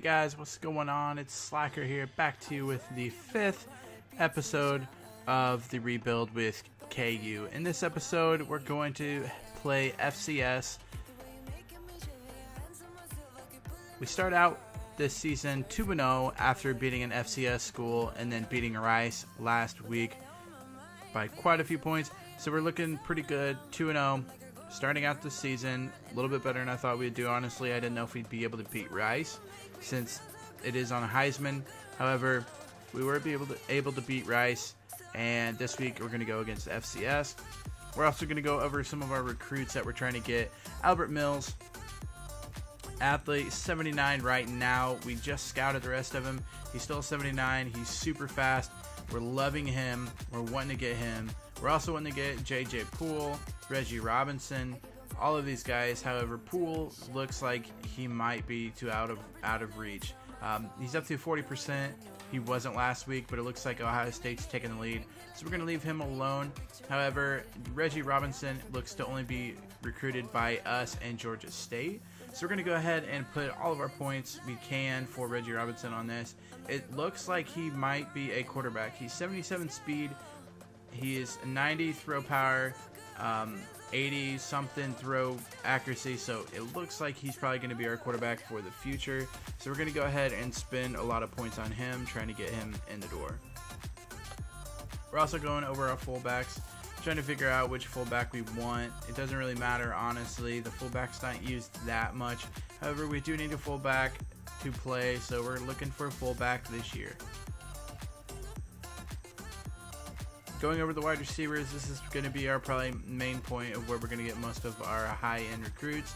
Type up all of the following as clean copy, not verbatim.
guys, what's going on? It's Slacker here, back to you with the 5th episode of the Rebuild with KU. In this episode, we're going to play FCS. We start out this season 2-0 after beating an FCS school and then beating Rice last week by quite a few points. So we're looking pretty good, 2-0. Starting out the season, a little bit better than I thought we'd do. Honestly, I didn't know if we'd be able to beat Rice since it is on a Heisman. However, we were able to beat Rice, and this week we're going to go against FCS. We're also going to go over some of our recruits that we're trying to get. Albert Mills, athlete, 79 right now. We just scouted the rest of him. He's still 79. He's super fast. We're loving him. We're wanting to get him. We're also wanting to get J.J. Poole, Reggie Robinson, all of these guys. However, Poole looks like he might be too out of reach. He's up to 40%. He wasn't last week, but it looks like Ohio State's taking the lead, so we're going to leave him alone. However, Reggie Robinson looks to only be recruited by us and Georgia State, so we're going to go ahead and put all of our points we can for Reggie Robinson on this. It looks like he might be a quarterback. He's 77 speed. He is 90 throw power, 80 something throw accuracy, so it looks like he's probably going to be our quarterback for the future. So we're going to go ahead and spend a lot of points on him, trying to get him in the door. We're also going over our fullbacks, trying to figure out which fullback we want. It doesn't really matter, honestly. The fullback's not used that much. However, we do need a fullback to play, so we're looking for a fullback this year. Going over the wide receivers, this is going to be our probably main point of where we're going to get most of our high-end recruits.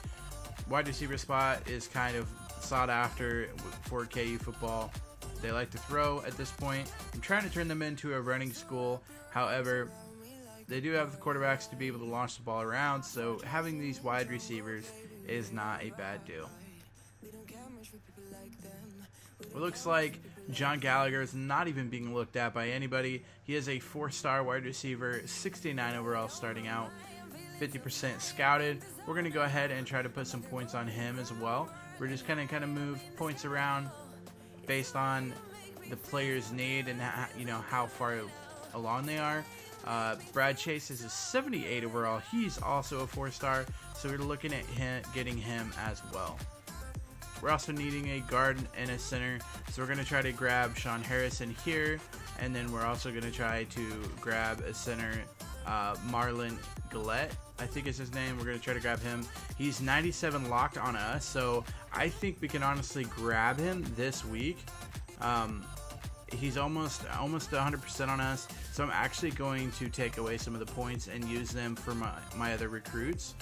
Wide receiver spot is kind of sought after for KU football. They like to throw at this point. I'm trying to turn them into a running school. However, they do have the quarterbacks to be able to launch the ball around, so having these wide receivers is not a bad deal. It looks like John Gallagher is not even being looked at by anybody. He is a 4-star wide receiver, 69 overall starting out, 50% scouted. We're going to go ahead and try to put some points on him as well. We're just kind of move points around based on the player's need and how far along they are. Brad Chase is a 78 overall. He's also a 4-star, so we're looking at getting him as well. We're also needing a guard and a center, so we're going to try to grab Sean Harrison here, and then we're also going to try to grab a center, Marlon Gillette, I think is his name. We're going to try to grab him. He's 97 locked on us, so I think we can honestly grab him this week. He's almost 100% on us, so I'm actually going to take away some of the points and use them for my other recruits,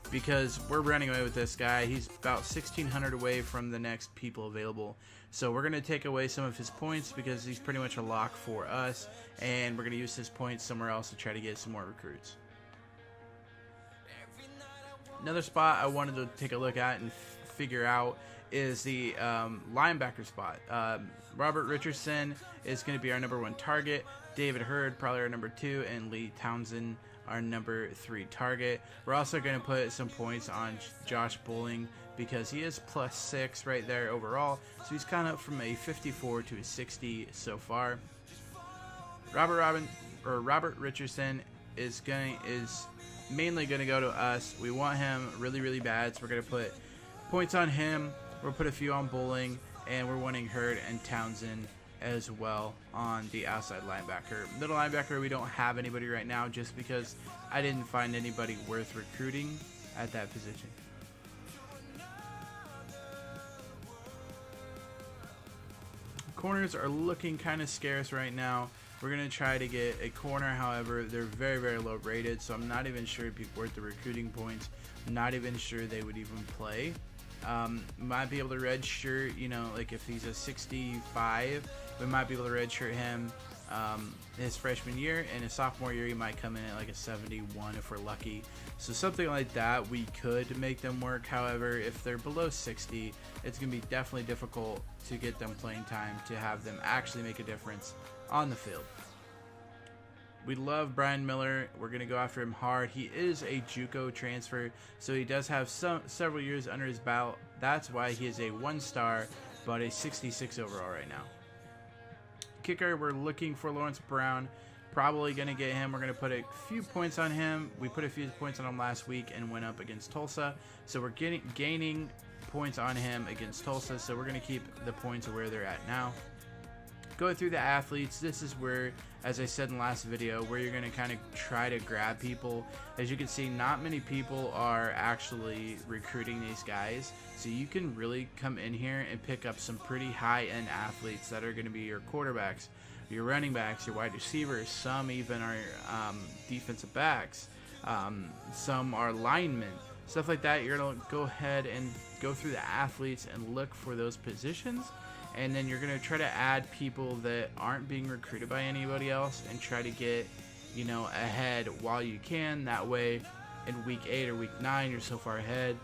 because we're running away with this guy. He's about 1,600 away from the next people available, so we're going to take away some of his points because he's pretty much a lock for us, and we're going to use his points somewhere else to try to get some more recruits. Another spot I wanted to take a look at and figure out is the linebacker spot. Robert Richardson is going to be our number 1 target. David Hurd probably our number 2, and Lee Townsend our number 3 target. We're also going to put some points on Josh Bowling because he is +6 right there overall, so he's kind of from a 54 to a 60 so far. Robert Richardson is mainly going to go to us. We want him really, really bad, so we're going to put points on him. We'll put a few on Bowling, and we're wanting Hurd and Townsend as well on the outside linebacker. Middle linebacker, we don't have anybody right now just because I didn't find anybody worth recruiting at that position. Corners are looking kind of scarce right now. We're going to try to get a corner, however, they're very, very low rated, so I'm not even sure it'd be worth the recruiting points. I'm not even sure they would even play. Might be able to redshirt, like if he's a 65, we might be able to redshirt him his freshman year, and his sophomore year he might come in at like a 71 if we're lucky. So something like that we could make them work. However, if they're below 60, it's going to be definitely difficult to get them playing time to have them actually make a difference on the field. We love Brian Miller. We're going to go after him hard. He is a JUCO transfer, so he does have several years under his belt. That's why he is a 1-star but a 66 overall right now. Kicker, we're looking for Lawrence Brown. Probably going to get him. We're going to put a few points on him. We put a few points on him last week and went up against Tulsa. So we're gaining points on him against Tulsa. So we're going to keep the points where they're at now. Going through the athletes, this is where, as I said in the last video, where you're going to kind of try to grab people. As you can see, not many people are actually recruiting these guys. So you can really come in here and pick up some pretty high-end athletes that are going to be your quarterbacks, your running backs, your wide receivers. Some even are defensive backs. Some are linemen. Stuff like that. You're going to go ahead and go through the athletes and look for those positions. And then you're going to try to add people that aren't being recruited by anybody else and try to get, ahead while you can. That way, in week 8 or week 9, you're so far ahead.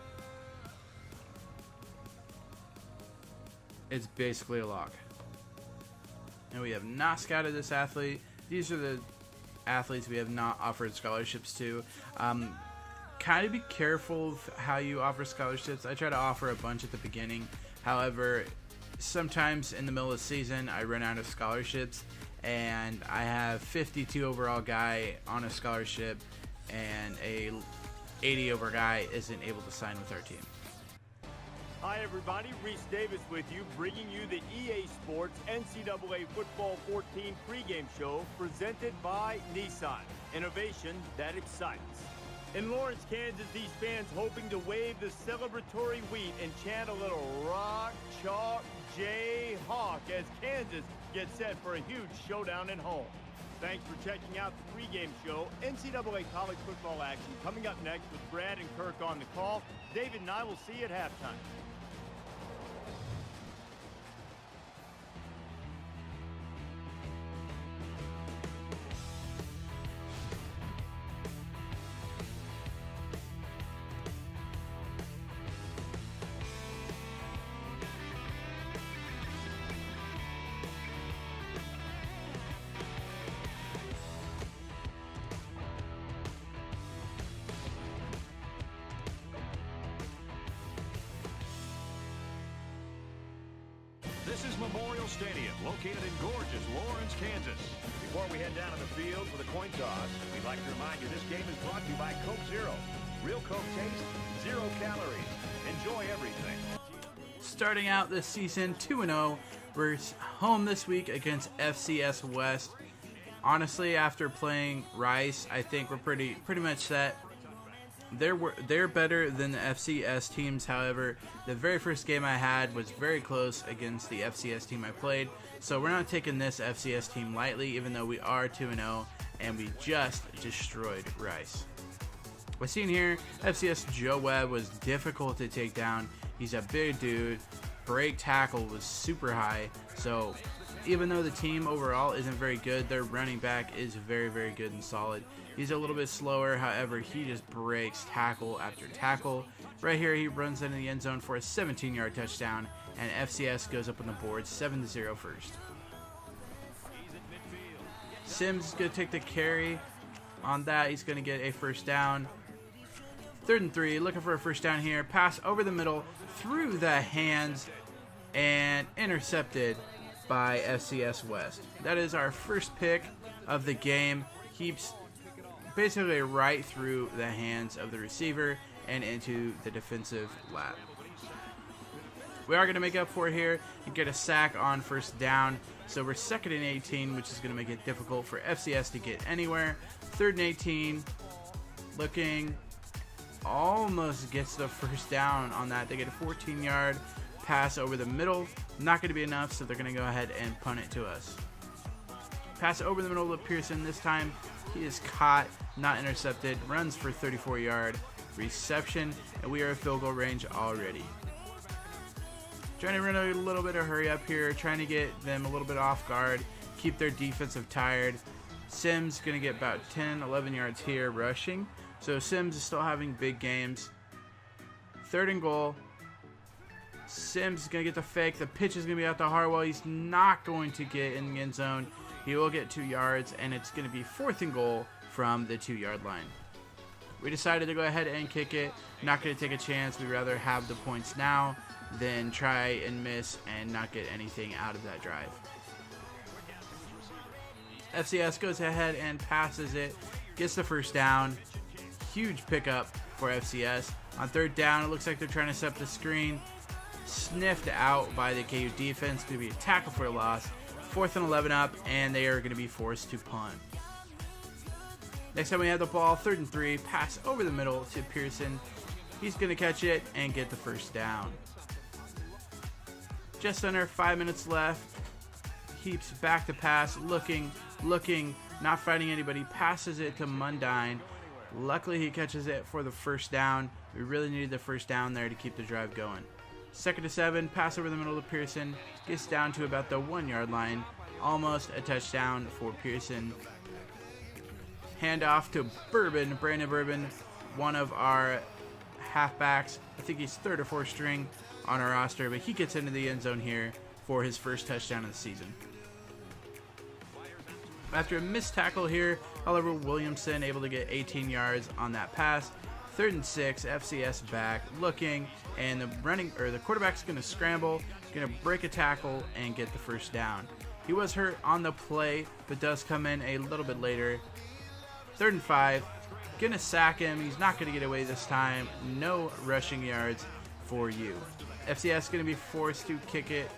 It's basically a lock. And we have not scouted this athlete. These are the athletes we have not offered scholarships to. Kind of be careful of how you offer scholarships. I try to offer a bunch at the beginning. However, sometimes in the middle of the season, I run out of scholarships, and I have 52 overall guy on a scholarship, and a 80 overall guy isn't able to sign with our team. Hi everybody, Reese Davis with you, bringing you the EA Sports NCAA Football 14 pregame show presented by Nissan. Innovation that excites. In Lawrence, Kansas, these fans hoping to wave the celebratory wheat and chant a little rock, chalk, Jayhawk as Kansas gets set for a huge showdown at home. Thanks for checking out the pregame show. NCAA college football action coming up next with Brad and Kirk on the call. David and I will see you at halftime. This is Memorial Stadium, located in gorgeous Lawrence, Kansas. Before we head down to the field for the coin toss, we'd like to remind you this game is brought to you by Coke Zero. Real Coke taste, 0 calories. Enjoy everything. Starting out this season 2-0, we're home this week against FCS West. Honestly, after playing Rice, I think we're pretty much set. They're better than the FCS teams. However, the very first game I had was very close against the FCS team I played. So we're not taking this FCS team lightly, even though we are 2-0 and we just destroyed Rice. We're seeing here, FCS Joe Webb was difficult to take down. He's a big dude. Break tackle was super high. So even though the team overall isn't very good, their running back is very, very good and solid. He's a little bit slower, however, he just breaks tackle after tackle. Right here, he runs into the end zone for a 17-yard touchdown, and FCS goes up on the board 7-0 first. Sims is going to take the carry on that. He's going to get a first down. 3rd and 3, looking for a first down here. Pass over the middle, through the hands, and intercepted by FCS West. That is our first pick of the game. Keeps basically right through the hands of the receiver and into the defensive lap. We are going to make up for it here and get a sack on first down. So we're 2nd and 18, which is going to make it difficult for FCS to get anywhere. 3rd and 18, looking, almost gets the first down on that. They get a 14-yard pass over the middle. Not going to be enough, so they're going to go ahead and punt it to us. Pass over the middle of Pearson. This time he is caught, not intercepted. Runs for 34-yard reception, and we are at field goal range already. Trying to run a little bit of hurry up here, trying to get them a little bit off guard, keep their defensive tired. Sims going to get about 10, 11 yards here rushing. So Sims is still having big games. 3rd and goal. Sims is going to get the fake. The pitch is going to be out to Harwell. He's not going to get in the end zone. He will get 2 yards, and it's going to be 4th and goal from the 2-yard line. we decided to go ahead and kick it. Not going to take a chance. We'd rather have the points now than try and miss and not get anything out of that drive. FCS goes ahead and passes it, gets the first down. Huge pickup for FCS. On third down, it looks like they're trying to set up the screen. Sniffed out by the KU defense. Going to be a tackle for a loss. 4th and 11 up, and they are going to be forced to punt. Next time we have the ball, 3rd and 3, pass over the middle to Pearson. He's going to catch it and get the first down. Just under 5 minutes left. Heaps back to pass, looking, not finding anybody. Passes it to Mundine. Luckily, he catches it for the first down. We really needed the first down there to keep the drive going. 2nd and 7, pass over the middle to Pearson. Gets down to about the 1-yard line. Almost a touchdown for Pearson. Handoff to Brandon Bourbon, one of our halfbacks. I think he's 3rd or 4th string on our roster, but he gets into the end zone here for his first touchdown of the season. After a missed tackle here, Oliver Williamson able to get 18 yards on that pass. 3rd and 6, FCS back, looking, and the quarterback's going to scramble, going to break a tackle and get the first down. He was hurt on the play, but does come in a little bit later. 3rd and 5, going to sack him. He's not going to get away this time. No rushing yards for you. FCS going to be forced to kick it.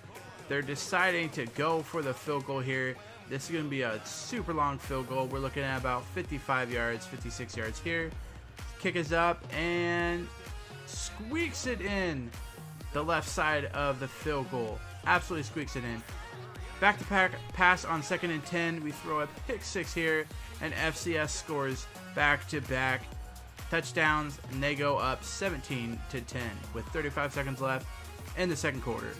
They're deciding to go for the field goal here. This is going to be a super long field goal. We're looking at about 55 yards, 56 yards here. Kick is up and squeaks it in the left side of the field goal. Absolutely squeaks it in. Back to pass on 2nd and 10. We throw a pick 6 here, and FCS scores back-to-back touchdowns, and they go up 17-10 with 35 seconds left in the second quarter.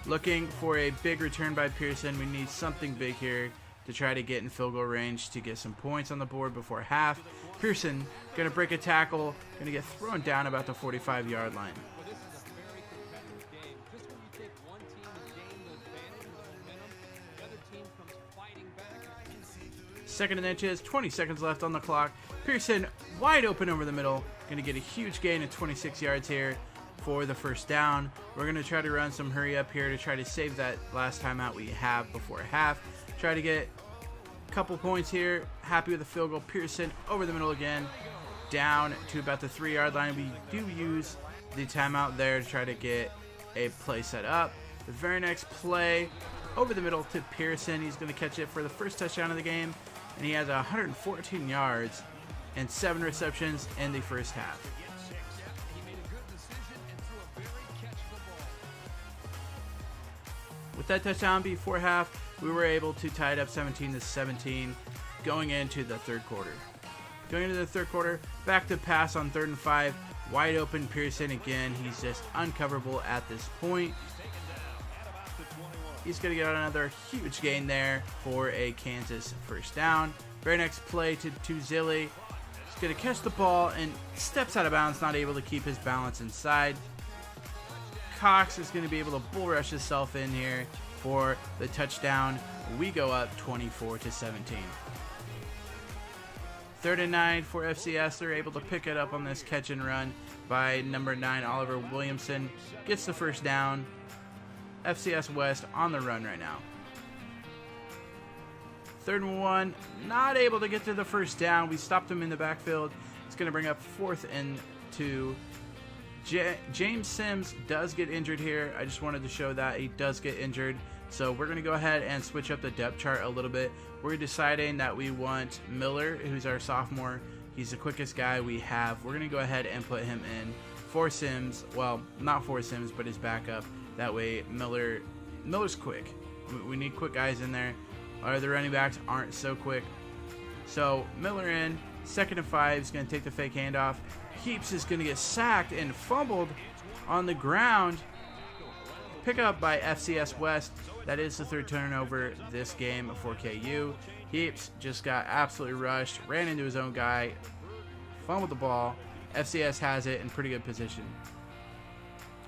Looking for a big return by Pearson. We need something big here to try to get in field goal range to get some points on the board before half. Pearson going to break a tackle, going to get thrown down about the 45-yard line. Second and inches, 20 seconds left on the clock. Pearson wide open over the middle. Going to get a huge gain of 26 yards here for the first down. We're going to try to run some hurry up here to try to save that last timeout we have before half. Try to get a couple points here. Happy with the field goal. Pearson over the middle again. Down to about the 3-yard line. We do use the timeout there to try to get a play set up. The very next play over the middle to Pearson. He's going to catch it for the first touchdown of the game. And he has 114 yards and 7 receptions in the first half. With that touchdown before half, we were able to tie it up 17-17 going into the third quarter. Going into the third quarter, back to pass on 3rd and 5. Wide open Pearson again. He's just uncoverable at this point. He's going to get another huge gain there for a Kansas first down. Very next play to Zilli. He's going to catch the ball and steps out of bounds, not able to keep his balance inside. Cox is going to be able to bull rush himself in here for the touchdown. We go up 24-17. 3rd and 9 for FCS. They're able to pick it up on this catch and run by number 9, Oliver Williamson. Gets the first down. FCS West on the run right now. 3rd and 1. Not able to get to the first down. We stopped him in the backfield. It's going to bring up 4th and 2. James Sims does get injured here. I just wanted to show that he does get injured. So we're going to go ahead and switch up the depth chart a little bit. We're deciding that we want Miller, who's our sophomore. He's the quickest guy we have. We're going to go ahead and put him in for Sims. Well, not for Sims, but his backup. That way Miller's quick. We need quick guys in there. The running backs aren't so quick. So Miller in. 2nd and 5 is going to take the fake handoff. Heaps is going to get sacked and fumbled on the ground. Pick up by FCS West. That is the 3rd turnover this game for KU. Heaps just got absolutely rushed, ran into his own guy, fumbled the ball. FCS has it in pretty good position.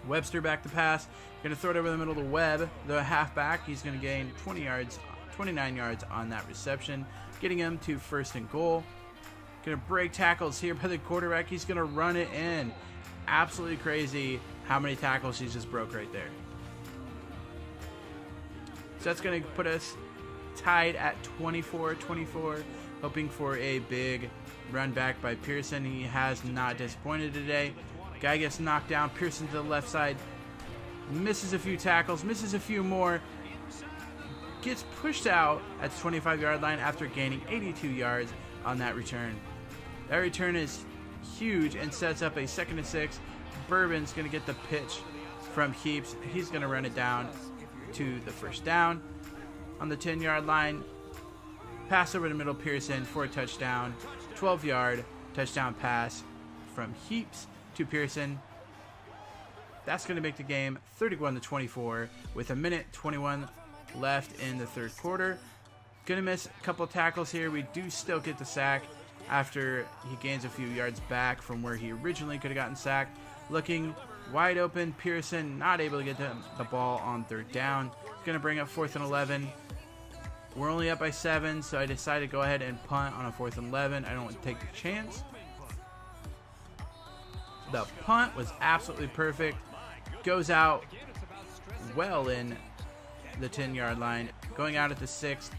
Webster back to pass. Going to throw it over the middle to Webb, the halfback. He's going to gain 29 yards on that reception, getting him to 1st and goal. Gonna break tackles here by the quarterback. He's gonna run it in. Absolutely crazy how many tackles he just broke right there. So that's gonna put us tied at 24-24, hoping for a big run back by Pearson. He has not disappointed today. Guy gets knocked down. Pearson to the left side, misses a few tackles, misses a few more, gets pushed out at the 25-yard line after gaining 82 yards on that return. That return is huge and sets up a 2nd and 6. Bourbon's going to get the pitch from Heaps. He's going to run it down to the first down. On the 10-yard line, pass over the middle, Pearson for a touchdown. 12-yard touchdown pass from Heaps to Pearson. That's going to make the game 31-24 with 1:21 left in the third quarter. Going to miss a couple tackles here. We do still get the sack after he gains a few yards back from where he originally could have gotten sacked. Looking wide open, Pearson not able to get the ball on third down. Going to bring up 4th and 11. We're only up by 7, so I decided to go ahead and punt on a 4th and 11. I don't want to take the chance. The punt was absolutely perfect. Goes out well in the 10-yard line. Going out at the 6th.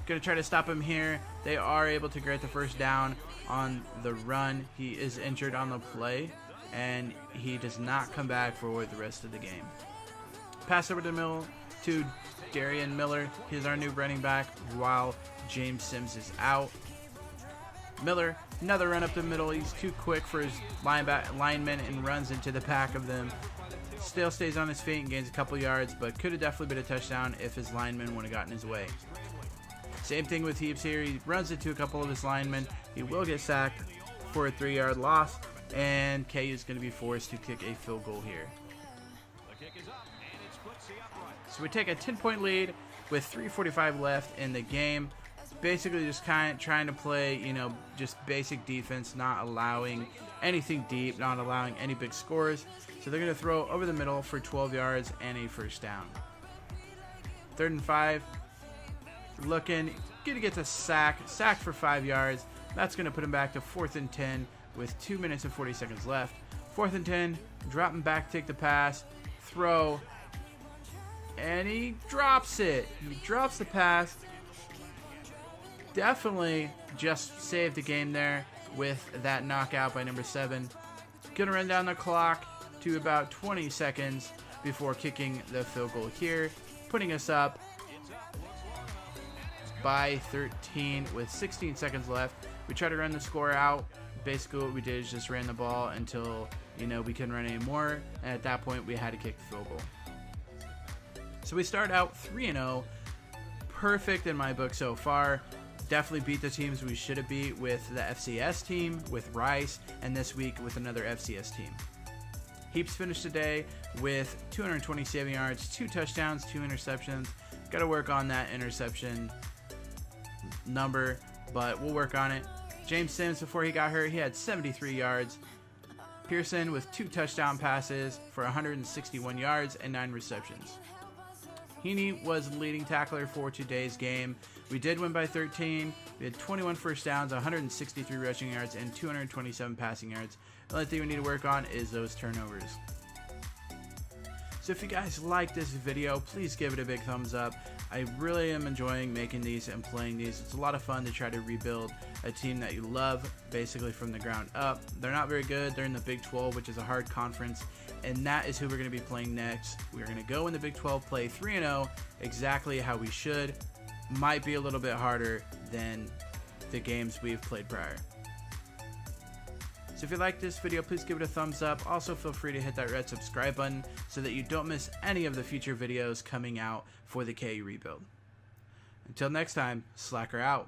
Going to try to stop him here. They are able to get the first down on the run. He is injured on the play, and he does not come back for the rest of the game. Pass over the middle to Darian Miller. He's our new running back while James Sims is out. Miller, another run up the middle. He's too quick for his lineman and runs into the pack of them. Still stays on his feet and gains a couple yards, but could have definitely been a touchdown if his lineman would have gotten his way. Same thing with Heaps here. He runs into a couple of his linemen. He will get sacked for a 3-yard loss, and KU is going to be forced to kick a field goal here. So we take a 10-point lead with 3:45 left in the game. Basically just kind of trying to play, just basic defense, not allowing anything deep, not allowing any big scores. So they're going to throw over the middle for 12 yards and a first down. 3rd and 5. Looking, going to get the sack for 5 yards. That's going to put him back to 4th and 10 with 2 minutes and 40 seconds left. 4th and 10, drop him back, take the pass, throw, and he drops it. He drops the pass. Definitely just saved the game there with that knockout by number 7. Gonna run down the clock to about 20 seconds before kicking the field goal here, putting us up by 13 with 16 seconds left. We try to run the score out. Basically what we did is just ran the ball until we couldn't run anymore, and at that point we had to kick the field goal. So we start out 3-0. Perfect in my book so far. Definitely beat the teams we should have beat with the FCS team, with Rice, and this week with another FCS team. Heaps finished today with 227 yards, 2 touchdowns, 2 interceptions. Got to work on that interception number, but we'll work on it. James Sims, before he got hurt, he had 73 yards. Pearson with 2 touchdown passes for 161 yards and 9 receptions. Heaney was leading tackler for today's game. We did win by 13. We had 21 first downs, 163 rushing yards, and 227 passing yards. The only thing we need to work on is those turnovers. So if you guys like this video, please give it a big thumbs up. I really am enjoying making these and playing these. It's a lot of fun to try to rebuild a team that you love, basically from the ground up. They're not very good. They're in the Big 12, which is a hard conference, and that is who we're going to be playing next. We're going to go in the Big 12, play 3-0, exactly how we should. Might be a little bit harder than the games we've played prior. So if you like this video, please give it a thumbs up. Also feel free to hit that red subscribe button so that you don't miss any of the future videos coming out for the KU rebuild. Until next time, Slacker out.